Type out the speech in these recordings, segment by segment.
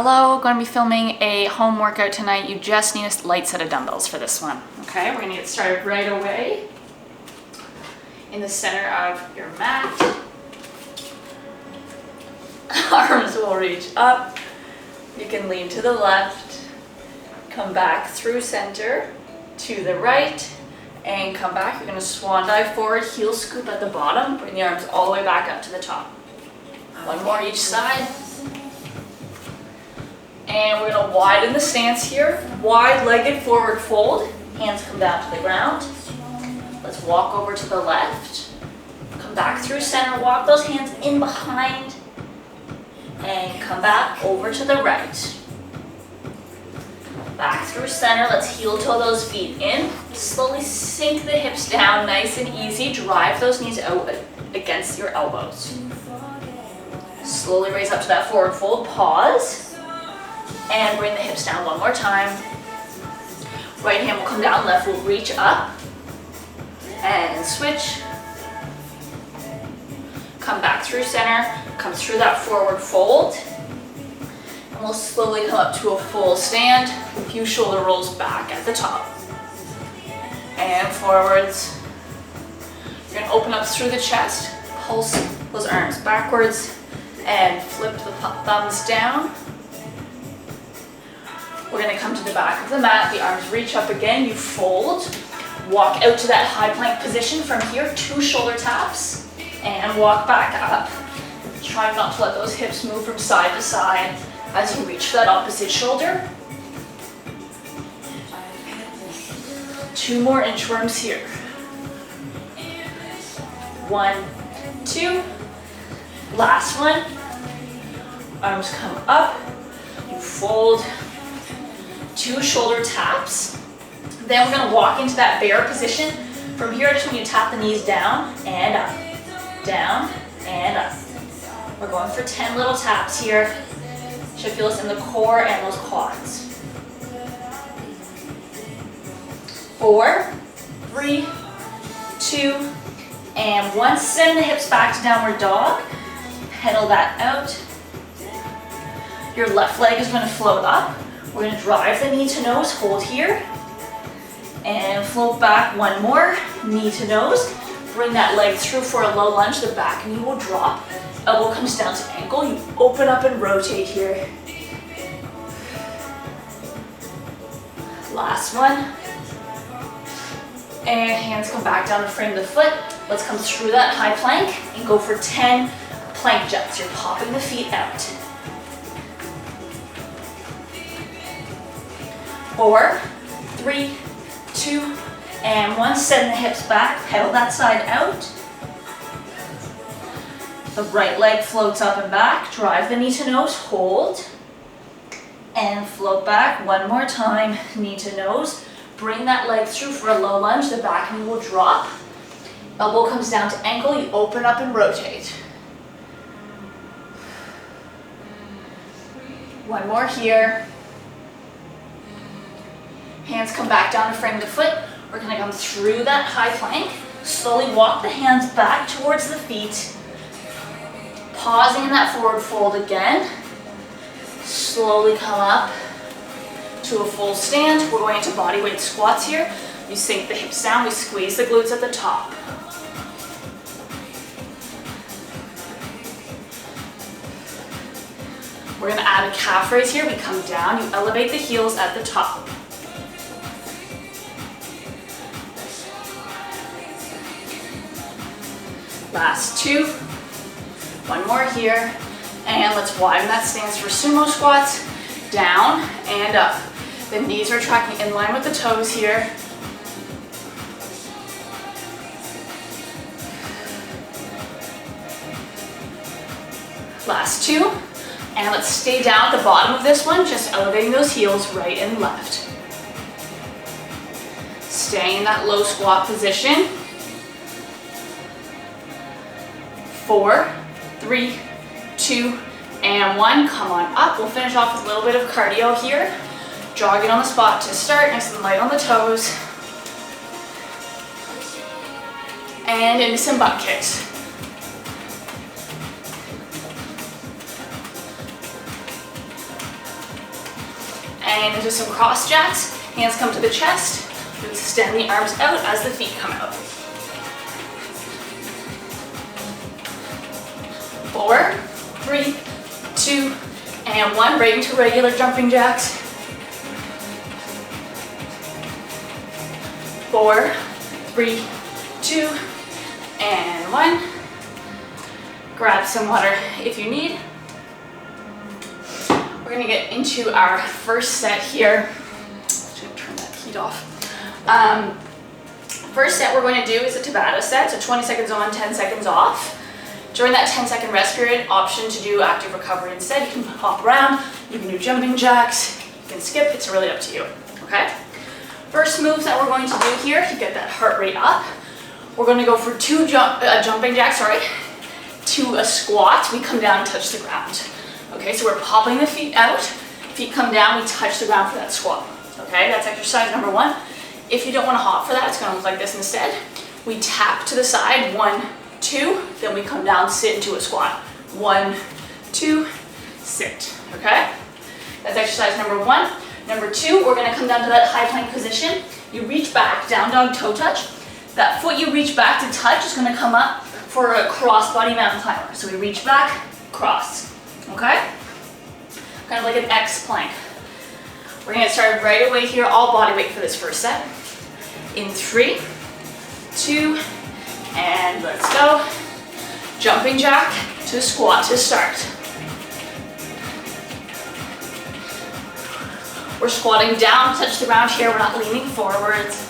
Hello, going to be filming a home workout tonight. You just need a light set of dumbbells for this one. Okay, we're going to get started right away. In the center of your mat. Arms will reach up. You can lean to the left, come back through center, to the right, and come back. You're going to swan dive forward, heel scoop at the bottom, bring the arms all the way back up to the top. One more each side. And we're going to widen the stance here. Wide-legged forward fold. Hands come down to the ground. Let's walk over to the left. Come back through center. Walk those hands in behind. And come back over to the right. Back through center. Let's heel toe those feet in. Slowly sink the hips down, nice and easy. Drive those knees out against your elbows. Slowly raise up to that forward fold. Pause. And bring the hips down one more time. Right hand will come down, left will reach up. And switch. Come back through center. Come through that forward fold. And we'll slowly come up to a full stand. A few shoulder rolls back at the top. And forwards. You're going to open up through the chest. Pulse those arms backwards. And flip the thumbs down. We're going to come to the back of the mat. The arms reach up again. You fold. Walk out to that high plank position. From here, 2 shoulder taps. And walk back up. Try not to let those hips move from side to side as you reach that opposite shoulder. 2 more inchworms here. 1, 2. Last one. Arms come up. You fold. 2 shoulder taps. Then we're going to walk into that bear position. From here, I just want you to tap the knees down and up. Down and up. We're going for 10 little taps here. Should feel this in the core and those quads. 4, 3, 2, and 1. Send the hips back to downward dog. Pedal that out. Your left leg is going to float up. We're going to drive the knee to nose, hold here, and float back 1 more, knee to nose. Bring that leg through for a low lunge, the back knee will drop. Elbow comes down to ankle, you open up and rotate here. Last one. And hands come back down to frame the foot. Let's come through that high plank and go for 10 plank jumps. You're popping the feet out. 4, 3, 2, and 1. Send the hips back, pedal that side out. The right leg floats up and back. Drive the knee to nose, hold. And float back 1 more time, knee to nose. Bring that leg through for a low lunge. The back knee will drop. Elbow comes down to ankle. You open up and rotate. 1 more here. Hands come back down to frame the foot. We're going to come through that high plank. Slowly walk the hands back towards the feet. Pausing in that forward fold again. Slowly come up to a full stand. We're going into body weight squats here. You sink the hips down. We squeeze the glutes at the top. We're going to add a calf raise here. We come down. You elevate the heels at the top. Last 2. 1 more here. And let's widen that stance for sumo squats. Down and up. The knees are tracking in line with the toes here. Last 2. And let's stay down at the bottom of this one, just elevating those heels right and left. Staying in that low squat position. 4, 3, 2, and 1. Come on up. We'll finish off with a little bit of cardio here. Jogging on the spot to start, nice and light on the toes. And into some butt kicks. and into some cross jacks. Hands come to the chest. Extend the arms out as the feet come out. 4, 3, 2, and 1. Break into regular jumping jacks. 4, 3, 2, and 1. Grab some water if you need. We're gonna get into our first set here. Just gonna turn that heat off. First set we're going to do is a Tabata set, so 20 seconds on, 10 seconds off. During that 10-second rest period, option to do active recovery instead. You can hop around, you can do jumping jacks, you can skip, it's really up to you, okay? First moves that we're going to do here to get that heart rate up, we're going to go for jumping jacks, to a squat. We come down and touch the ground. Okay, so we're popping the feet out, feet come down, we touch the ground for that squat. Okay, that's exercise number 1. If you don't want to hop for that, it's going to look like this instead. We tap to the side, 1, 2, then we come down, sit into a squat. 1, 2, sit, okay? That's exercise number 1. Number 2, we're gonna come down to that high plank position. You reach back, down dog toe touch. That foot you reach back to touch is gonna come up for a cross body mountain climber. So we reach back, cross, okay? Kind of like an X plank. We're gonna get started right away here, all body weight for this first set. In 3, 2, and let's go. Jumping jack to squat to start. We're squatting down, touch the ground here, we're not leaning forwards.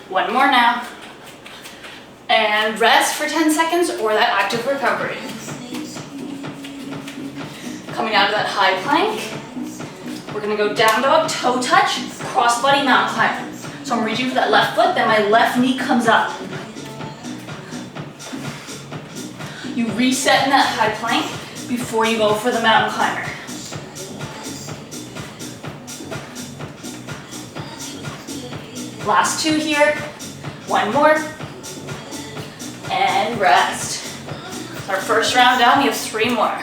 One more now. And rest for 10 seconds or that active recovery. Coming out of that high plank. We're gonna go down dog, toe touch, cross body mountain climber. So I'm reaching for that left foot, then my left knee comes up. You reset in that high plank before you go for the mountain climber. Last 2 here, 1 more, and rest. Our first round down, we have 3 more.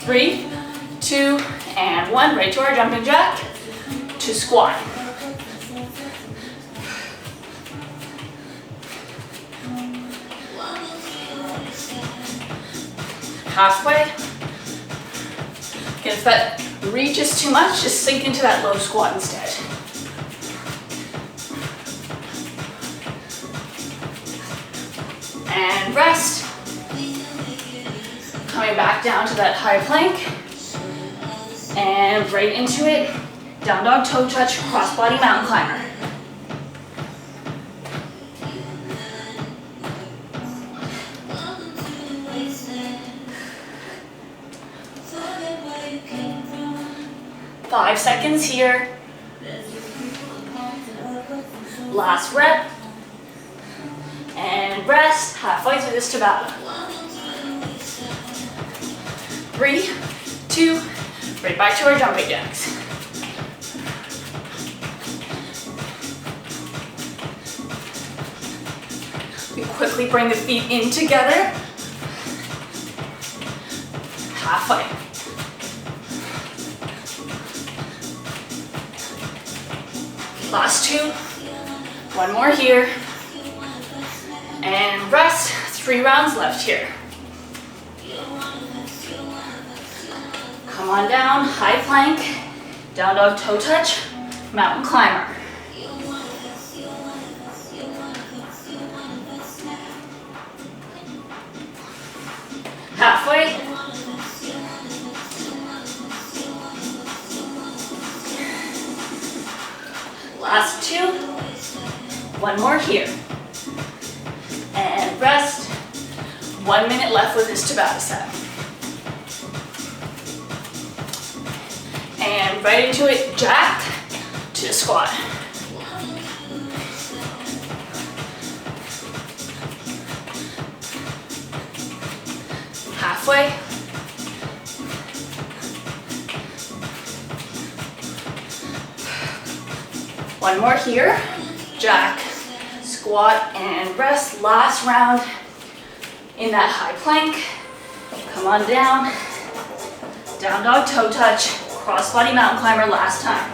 3, 2, and 1, right to our jumping jack, to squat. Halfway. Again, if that reaches too much, just sink into that low squat instead. And rest. Coming back down to that high plank. And right into it. Down dog, toe touch, cross body mountain climber. Five seconds here. Last rep. And rest, halfway through this Tabata. 3, 2, right back to our jumping jacks. We quickly bring the feet in together. Halfway. Last 2, 1 more here, and rest, 3 rounds left here. Come on down, high plank, down dog toe touch, mountain climber. Halfway. Last 2, 1 more here. And rest, 1 minute left with this Tabata set. And right into it, jack to squat. Halfway. One more here, jack, squat, and rest. Last round, in that high plank. Come on down. Down dog toe touch. Cross-body mountain climber last time.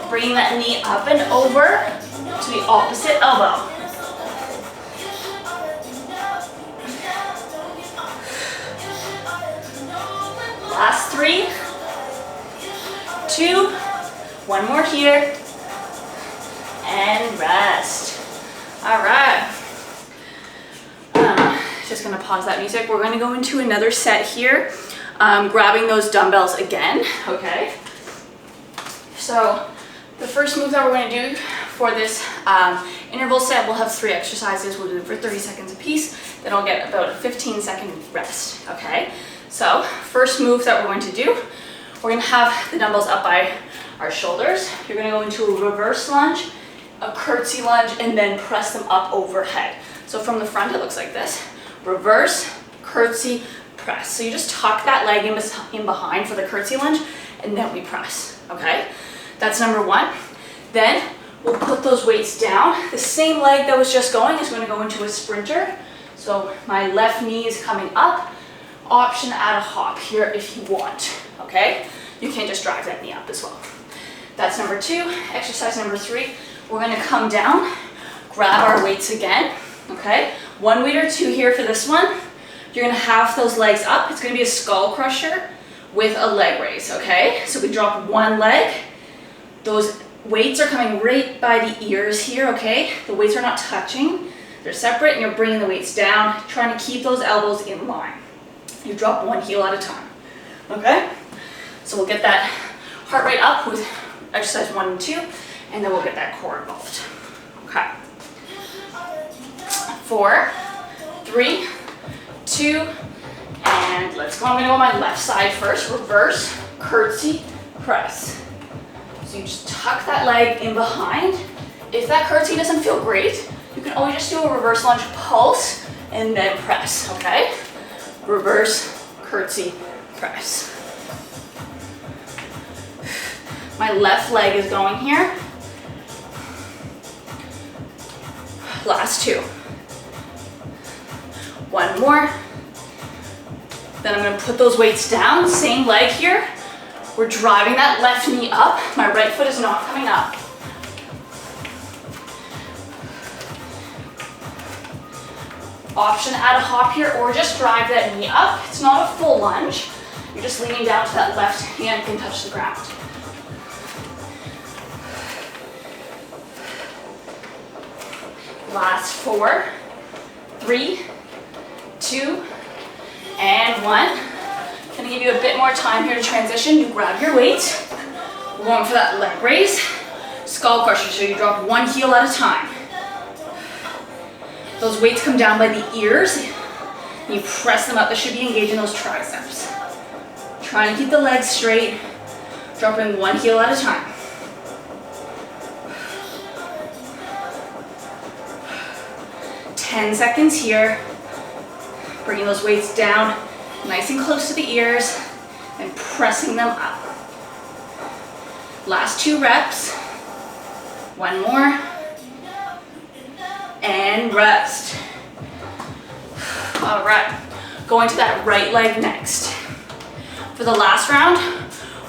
Bringing that knee up and over to the opposite elbow. Last 3, 2, one more here, and rest. All right. Just gonna pause that music. We're gonna go into another set here, grabbing those dumbbells again, okay? So the first move that we're gonna do for this interval set, we'll have 3 exercises. We'll do it for 30 seconds a piece. Then I'll get about a 15-second rest, okay? So first move that we're going to do, we're gonna have the dumbbells up by our shoulders. You're gonna go into a reverse lunge, a curtsy lunge, and then press them up overhead. So from the front, it looks like this. Reverse, curtsy, press. So you just tuck that leg in behind for the curtsy lunge, and then we press, okay? That's number 1. Then we'll put those weights down. The same leg that was just going is gonna go into a sprinter. So my left knee is coming up. Option add a hop here if you want, okay? You can just drive that knee up as well. That's number 2. Exercise number 3, we're gonna come down, grab our weights again, okay? 1 weight or 2 here for this one. You're gonna have those legs up. It's gonna be a skull crusher with a leg raise, okay? So we drop 1 leg. Those weights are coming right by the ears here, okay? The weights are not touching. They're separate, and you're bringing the weights down, trying to keep those elbows in line. You drop 1 heel at a time, okay? So we'll get that heart rate up with exercise 1 and 2, and then we'll get that core involved, okay? 4, 3, 2, and let's go. I'm gonna go on my left side first. Reverse, curtsy, press. So you just tuck that leg in behind. If that curtsy doesn't feel great, you can always just do a reverse lunge pulse and then press, okay? Reverse, curtsy, press. My left leg is going here. Last 2. 1 more. Then I'm gonna put those weights down, same leg here. We're driving that left knee up. My right foot is not coming up. Option add a hop here or just drive that knee up. It's not a full lunge. You're just leaning down so that left hand can touch the ground. Last 4, 3, 2, and 1. Gonna give you a bit more time here to transition. You grab your weight. We're going for that leg raise. Skull crusher, so you drop 1 heel at a time. Those weights come down by the ears. You press them up. They should be engaging those triceps. Trying to keep the legs straight. Dropping 1 heel at a time. Ten seconds here. Bringing those weights down nice and close to the ears and pressing them up. Last 2 reps. 1 more. And rest. All right, going to that right leg next. For the last round,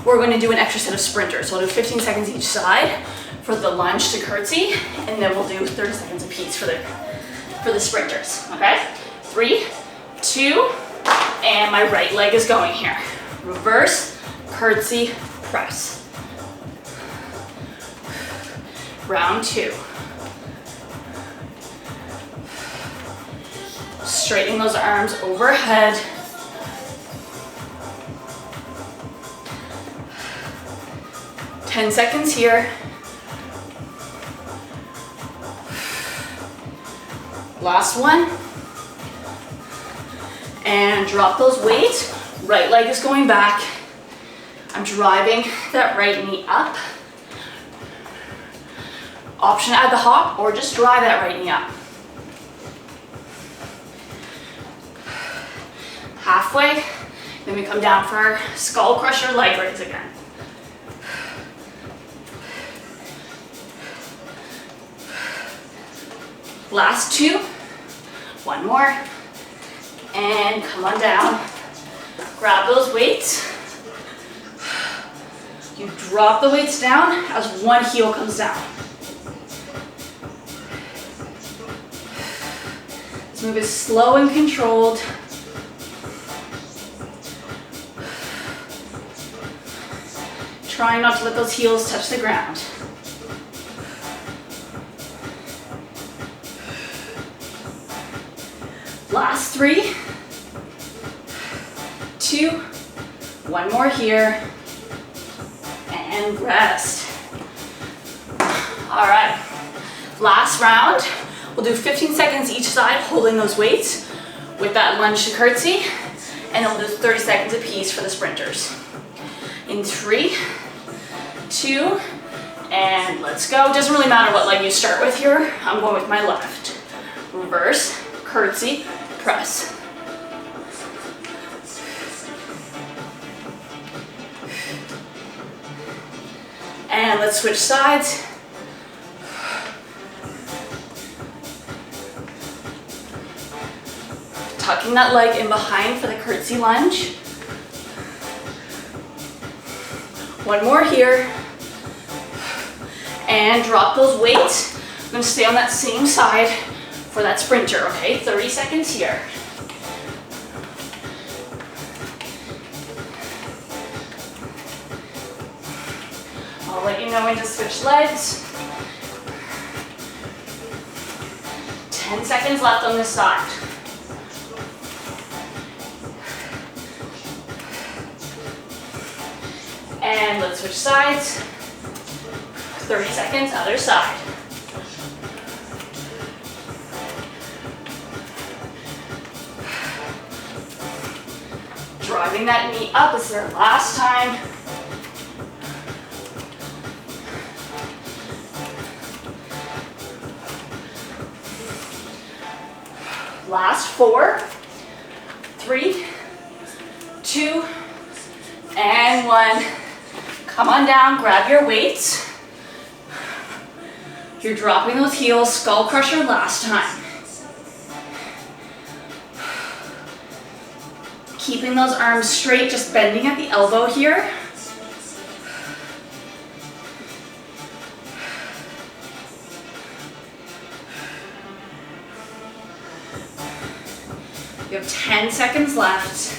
we're going to do an extra set of sprinters. So I'll do 15 seconds each side for the lunge to curtsy, and then we'll do 30 seconds apiece for the sprinters, okay? 3, 2, and my right leg is going here. Reverse, curtsy, press. Round 2. Straightening those arms overhead. Ten seconds here. Last one. And drop those weights. Right leg is going back. I'm driving that right knee up. Option add the hop or just drive that right knee up. Halfway, then we come down for our skull crusher leg raise again. Last 2. 1 more. And come on down. Grab those weights. You drop the weights down as one heel comes down. This move is slow and controlled. Trying not to let those heels touch the ground. Last 3, 2, 1 more here, and rest. All right, last round. We'll do 15 seconds each side holding those weights with that lunge to curtsy, and then we'll do 30 seconds apiece for the sprinters. In 3, 2, and let's go. Doesn't really matter what leg you start with here. I'm going with my left. Reverse, curtsy, press. And let's switch sides. Tucking that leg in behind for the curtsy lunge. 1 more here. And drop those weights. I'm going to stay on that same side for that sprinter, okay? 30 seconds here. I'll let you know when to switch legs. 10 seconds left on this side. And let's switch sides. 30 seconds, other side. Driving that knee up. This is our last time. Last 4, 3, 2, and 1. Come on down, grab your weights. You're dropping those heels, skull crusher last time. Keeping those arms straight, just bending at the elbow here. You have 10 seconds left.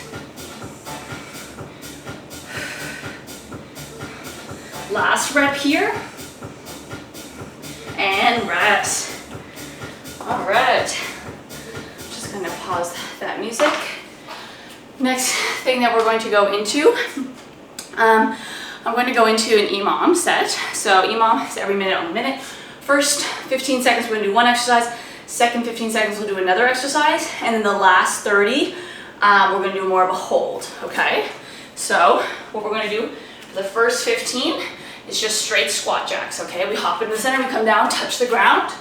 Last rep here. And rest. All right. Just gonna pause that music. Next thing that we're going to go into, I'm going to go into an EMOM set. So EMOM is every minute on the minute. First 15 seconds, we're gonna do one exercise. Second 15 seconds, we'll do another exercise. And then the last 30, we're gonna do more of a hold, okay? So what we're gonna do for the first 15 is just straight squat jacks, okay? We hop in the center, we come down, touch the ground.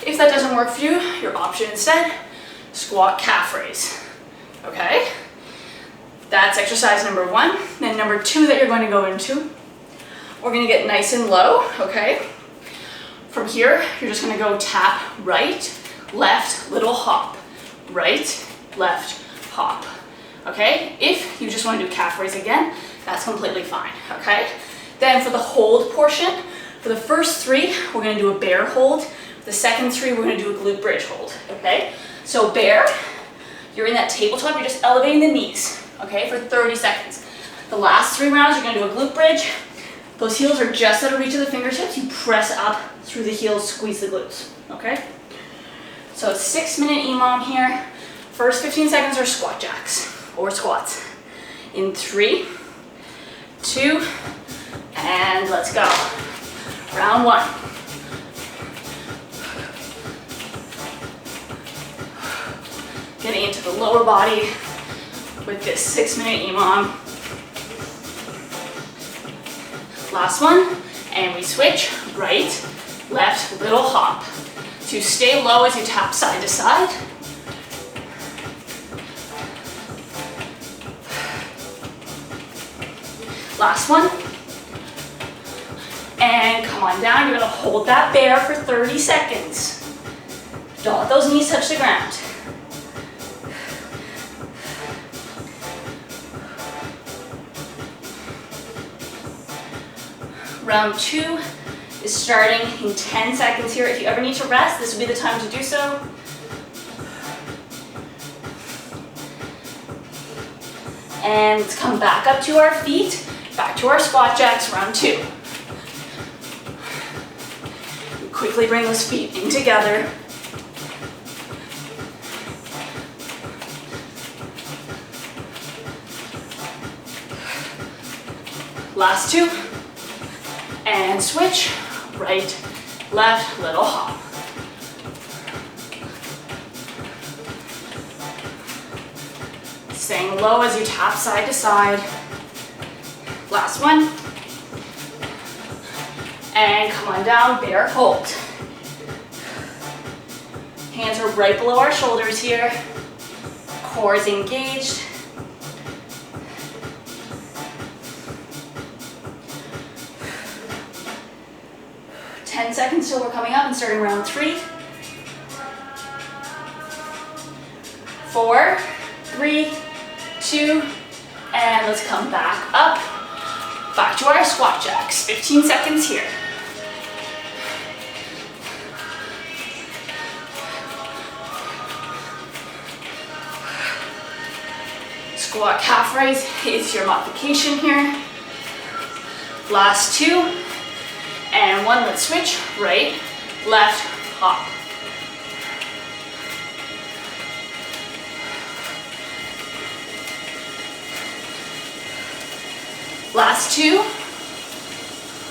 If that doesn't work for you, your option instead, squat calf raise, okay? That's exercise number 1. Then number 2 that you're going to go into, we're gonna get nice and low, okay? From here, you're just gonna go tap right, left, little hop. Right, left, hop, okay? If you just wanna do calf raise again, that's completely fine, okay? Then for the hold portion, for the first 3, we're gonna do a bear hold. The second 3, we're gonna do a glute bridge hold, okay? So bear, you're in that tabletop, you're just elevating the knees, okay, for 30 seconds. The last 3 rounds, you're gonna do a glute bridge. Those heels are just out of reach of the fingertips. You press up through the heels, squeeze the glutes, okay? So 6-minute EMOM here. First 15 seconds are squat jacks or squats. In 3, 2, and let's go. Round 1. Getting into the lower body with this 6-minute EMOM. Last one, and we switch, right, left, little hop. So you stay low as you tap side to side. Last one. And come on down, you're gonna hold that bear for 30 seconds. Don't let those knees touch the ground. Round 2 is starting in 10 seconds here. If you ever need to rest, this would be the time to do so. And let's come back up to our feet, back to our squat jacks, round 2. Quickly bring those feet in together. Last 2. And switch, right, left, little hop. Staying low as you tap side to side. Last one. And come on down, bear hold. Hands are right below our shoulders here. Core is engaged. Seconds till we're coming up and starting round 3. 4, 3, 2, and let's come back up. Back to our squat jacks. 15 seconds here. Squat calf raise is your modification here. Last 2. And 1, let's switch, right, left, hop. Last 2,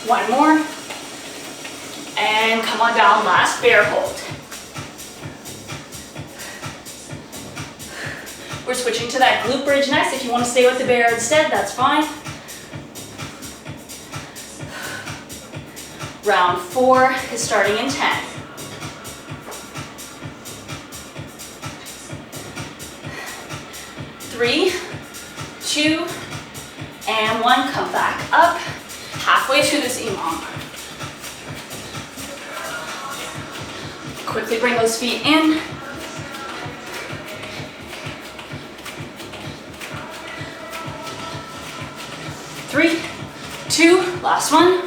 1 more, and come on down, last bear hold. We're switching to that glute bridge next. If you want to stay with the bear instead, that's fine. Round 4 is starting in 10. 3, 2, and 1. Come back up. Halfway through this EMOM. Quickly bring those feet in. Three, 2, last one.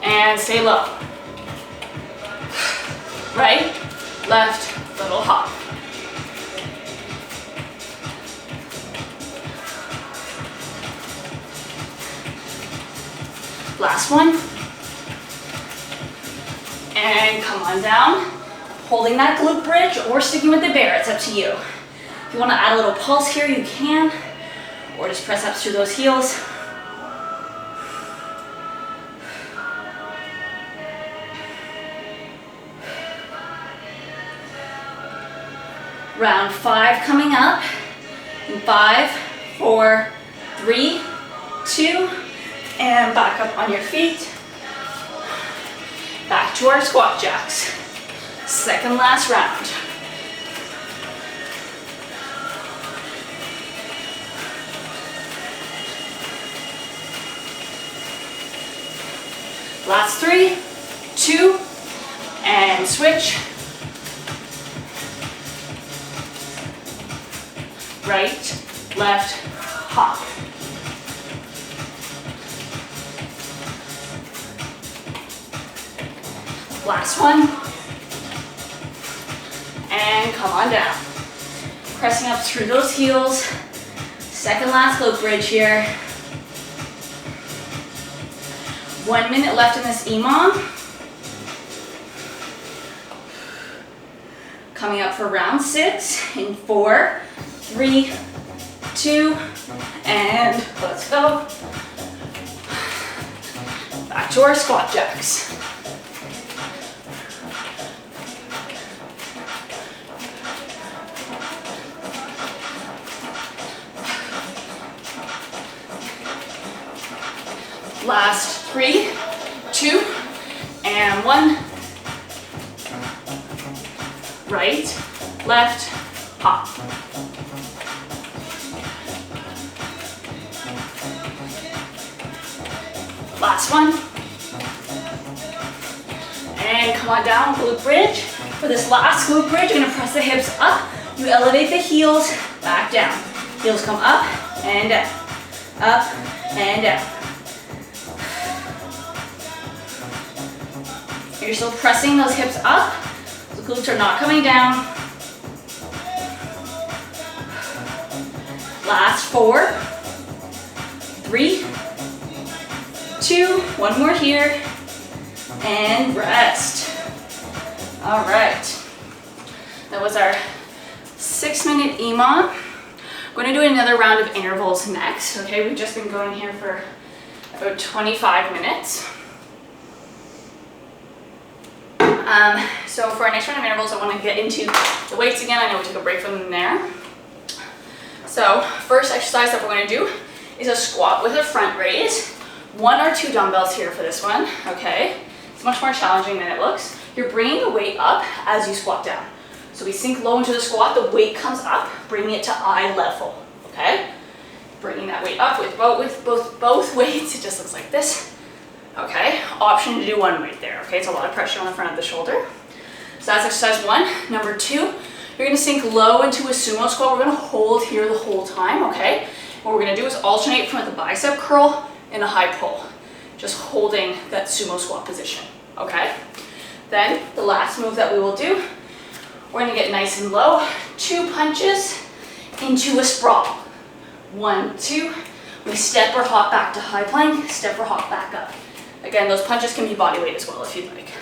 And stay low. Right, left, little hop. Last one. And come on down. Holding that glute bridge or sticking with the bear, it's up to you. If you want to add a little pulse here, you can. Or just press up through those heels. Round 5 coming up. In 5, 4, 3, 2, and back up on your feet. Back to our squat jacks. Second last round. Last 3, 2, and switch. Right, left, hop. Last one. And come on down. Pressing up through those heels. Second last glute bridge here. 1 minute left in this EMOM. Coming up for round 6 in 4, 3, 2, and let's go. Back to our squat jacks. Last 3, 2, and 1. Right, left, hop. Last one. And come on down, glute bridge. For this last glute bridge, you're gonna press the hips up. You elevate the heels back down. Heels come up and down, up and down. You're still pressing those hips up. The glutes are not coming down. Last 4, 3, 2, one more here, and rest. All right, that was our 6-minute EMOM. We're gonna do another round of intervals next, okay? We've just been going here for about 25 minutes. So for our next round of intervals, I wanna get into the weights again. I know we took a break from them there. So first exercise that we're gonna do is a squat with a front raise. 1 or 2 dumbbells here for this one, okay? It's much more challenging than it looks. You're bringing the weight up as you squat down. So we sink low into the squat, the weight comes up, bringing it to eye level, okay? Bringing that weight up with both weights, it just looks like this, okay? Option to do one weight there, okay? It's a lot of pressure on the front of the shoulder. So that's exercise 1. Number 2, you're gonna sink low into a sumo squat. We're gonna hold here the whole time, okay? What we're gonna do is alternate from the bicep curl and a high pull, just holding that sumo squat position, okay? Then the last move that we will do, we're gonna get nice and low, 2 punches into a sprawl. 1, 2, we step or hop back to high plank, step or hop back up. Again, those punches can be body weight as well if you'd like.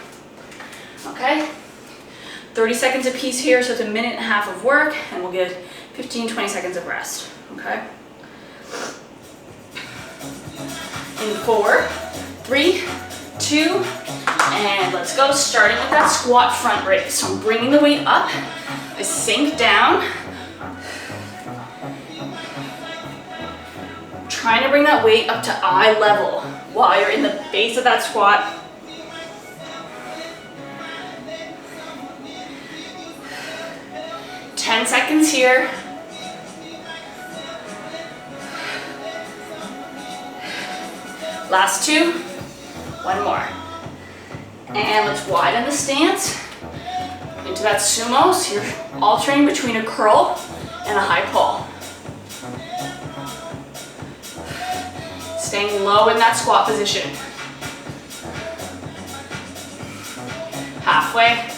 Okay, 30 seconds a piece here, so it's a 1.5 minutes of work, and we'll get 15-20 seconds of rest, okay? In 4, 3, 2, and let's go, starting with that squat front raise. So I'm bringing the weight up, I sink down, trying to bring that weight up to eye level while you're in the base of that squat. Ten seconds here. Last 2, one more. And let's widen the stance into that sumo. So you're alternating between a curl and a high pull. Staying low in that squat position. Halfway.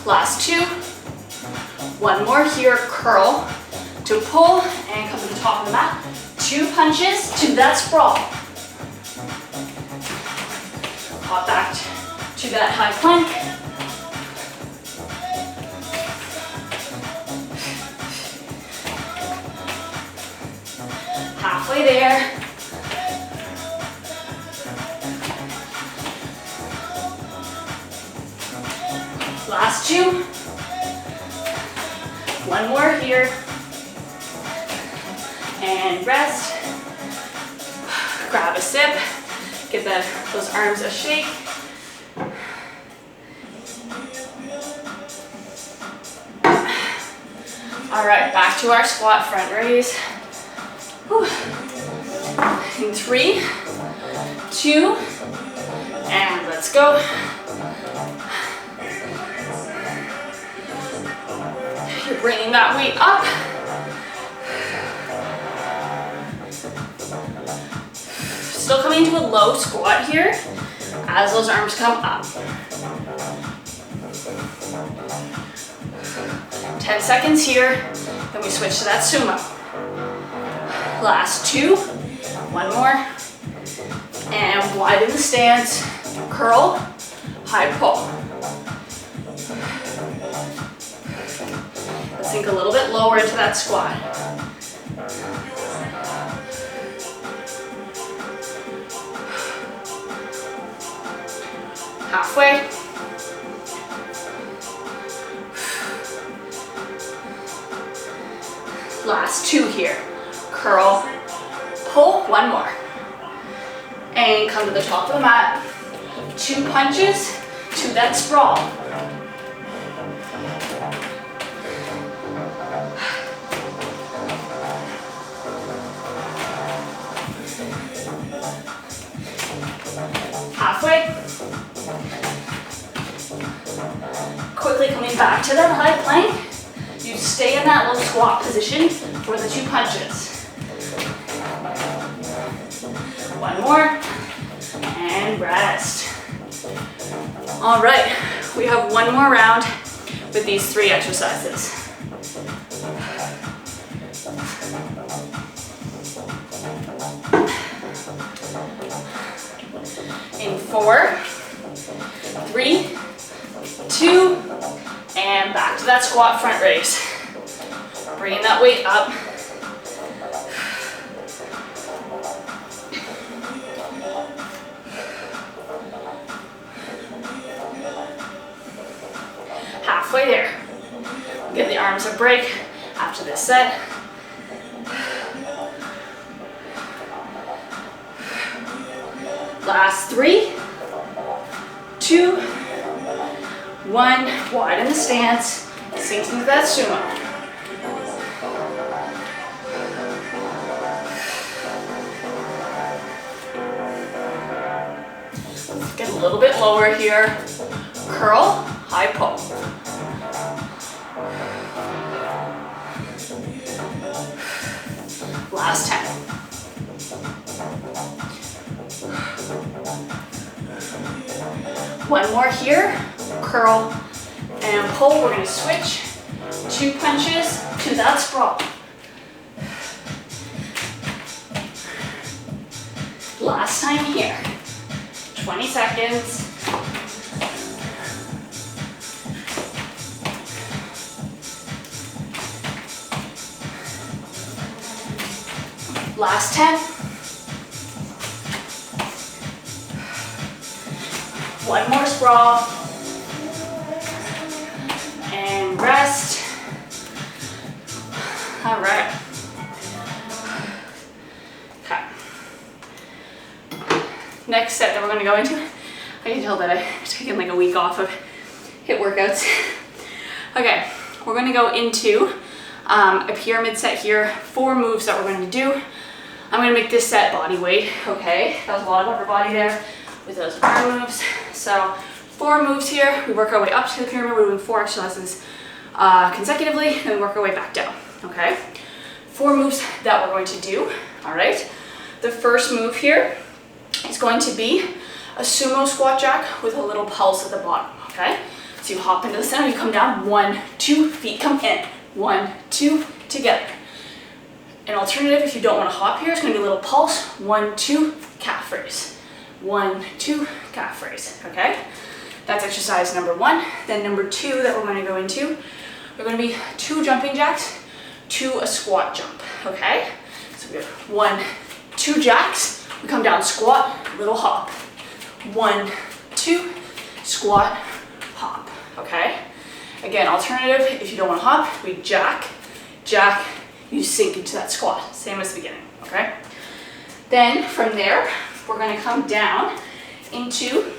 Last 2. One more here, curl to pull and come to the top of the mat. 2 punches to that sprawl. Hop back to that high plank. Halfway there. Last 2. One more here. And rest. Grab a sip. Give those arms a shake. All right, back to our squat front raise. Whew. In 3, 2, and let's go. You're bringing that weight up. Still coming into a low squat here as those arms come up. 10 seconds here, then we switch to that sumo. Last 2, one more, and widen the stance, curl, high pull. Let's sink a little bit lower into that squat. Halfway. Last 2 here. Curl, pull, one more. And come to the top of the mat. 2 punches to that sprawl. Coming back to that high plank. You stay in that low squat position for the 2 punches. One more, and rest. All right, we have one more round with these 3 exercises. In 4, 3, 2, and back to that squat front raise. Bringing that weight up. Halfway there. Give the arms a break after this set. Last 3, 2, 1. Widen the stance. Sink into that sumo. Get a little bit lower here. Curl, high pull. Last 10. One more here. Curl and pull. We're going to switch 2 punches to that sprawl. Last time here. 20 seconds. Last 10. One more sprawl. And rest. All right. Okay. Next set that we're going to go into, I can tell that I've taken like a week off of HIIT workouts. Okay, we're going to go into a pyramid set here, 4 moves that we're going to do. I'm going to make this set body weight, okay? That was a lot of upper body there with those arm moves. So 4 moves here. We work our way up to the pyramid. We're doing 4 exercises consecutively, and we work our way back down, okay? 4 moves that we're going to do, all right? The first move here is going to be a sumo squat jack with a little pulse at the bottom, okay? So you hop into the center, you come down, 1, 2, feet come in, 1, 2, together. An alternative, if you don't want to hop here, it's going to be a little pulse, 1, 2, calf raise. 1, 2, calf raise, okay? That's exercise number 1. Then number 2 that we're going to go into, we're going to be 2 jumping jacks to a squat jump, okay? So we have 1, 2 jacks, we come down, squat, little hop. 1, 2, squat, hop, okay? Again, alternative, if you don't want to hop, we jack, jack, you sink into that squat, same as the beginning, okay? Then from there, we're going to come down into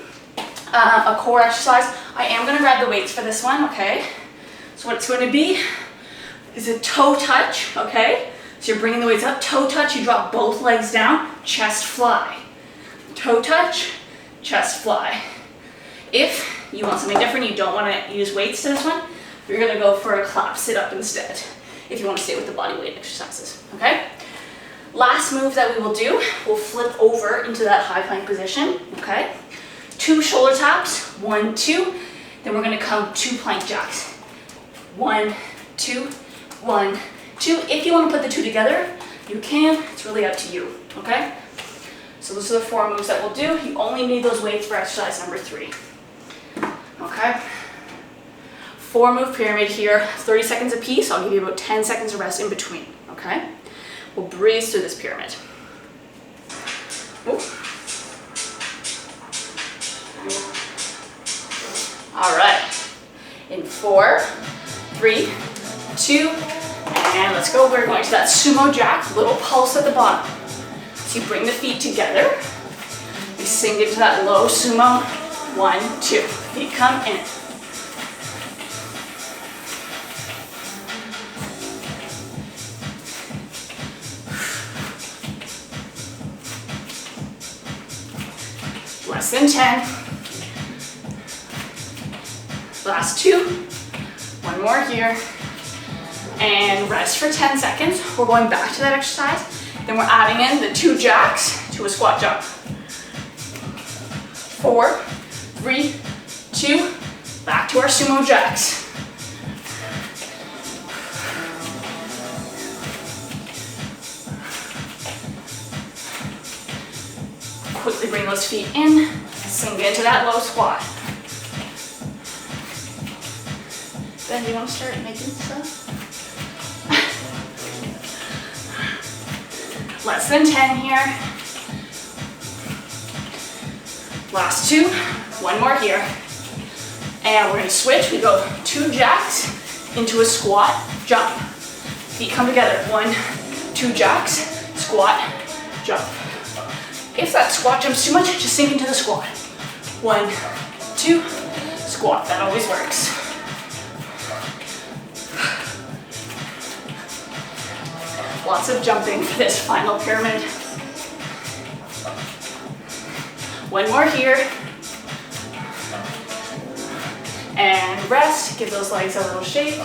a core exercise. I am going to grab the weights for this one, okay? So what it's going to be is a toe touch, okay? So you're bringing the weights up, toe touch, you drop both legs down, chest fly. Toe touch, chest fly. If you want something different, you don't want to use weights to this one, you're going to go for a clap sit up instead, if you want to stay with the body weight exercises, okay? Last move that we will do, we'll flip over into that high plank position, okay? 2 shoulder taps, 1, 2, then we're going to come 2 plank jacks. 1, 2, 1, 2. If you want to put the 2 together, you can, it's really up to you, okay? So those are the 4 moves that we'll do. You only need those weights for exercise number 3, okay? 4 move pyramid here, 30 seconds a piece. I'll give you about 10 seconds of rest in between, okay? We'll breeze through this pyramid. Ooh. All right, in 4, 3, 2, and let's go. We're going to that sumo jack, little pulse at the bottom. So you bring the feet together, you sink into that low sumo, 1, 2, feet come in. Less than 10. Last 2, more here. And rest for 10 seconds. We're going back to that exercise. Then we're adding in the 2 jacks to a squat jump. 4, 3, 2, back to our sumo jacks. Quickly bring those feet in, sink into that low squat. Ben, do you want to start making stuff? Less than 10 here. Last 2, 1 more here. And we're gonna switch, we go 2 jacks into a squat, jump. Feet come together, 1, 2 jacks, squat, jump. If that squat jump's too much, just sink into the squat. 1, 2, squat, that always works. Lots of jumping for this final pyramid. 1 more here. And rest, give those legs a little shake.